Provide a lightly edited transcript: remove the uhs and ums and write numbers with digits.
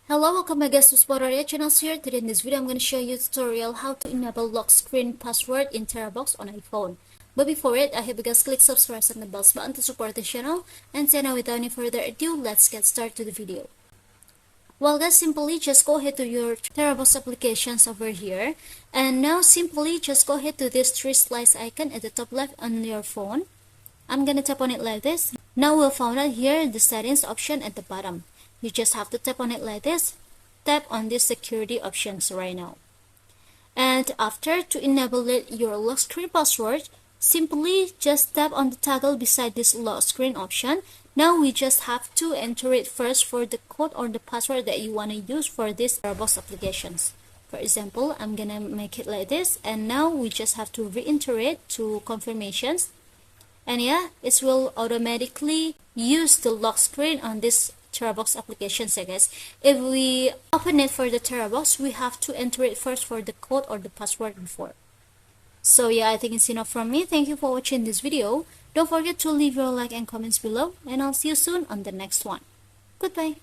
Hello, welcome back guys to Spotarya channels here. Today in this video I'm going to show you a tutorial how to enable lock screen password in Terabox on iPhone. But before it, I hope you guys click subscribe and the bells button to support the channel. And so now without any further ado, let's get started to the video. Well guys, simply just go ahead to your Terabox applications over here. And now simply just go ahead to this three slice icon at the top left on your phone. I'm going to tap on it like this. Now we'll find out here the settings option at the bottom. You just have to tap on it like this. Tap on this security options right now. And after to enable your lock screen password, simply just tap on the toggle beside this lock screen option. Now we just have to enter it first for the code or the password that you want to use for this Terabox applications. For example, I'm gonna make it like this, and now we just have to re-enter it to confirmations. And yeah, it will automatically use the lock screen on this Terabox applications, I guess. If we open it for the Terabox, we have to enter it first for the code or the password before. So yeah, I think it's enough from me. Thank you for watching this video. Don't forget to leave your like and comments below, and I'll see you soon on the next one. Goodbye.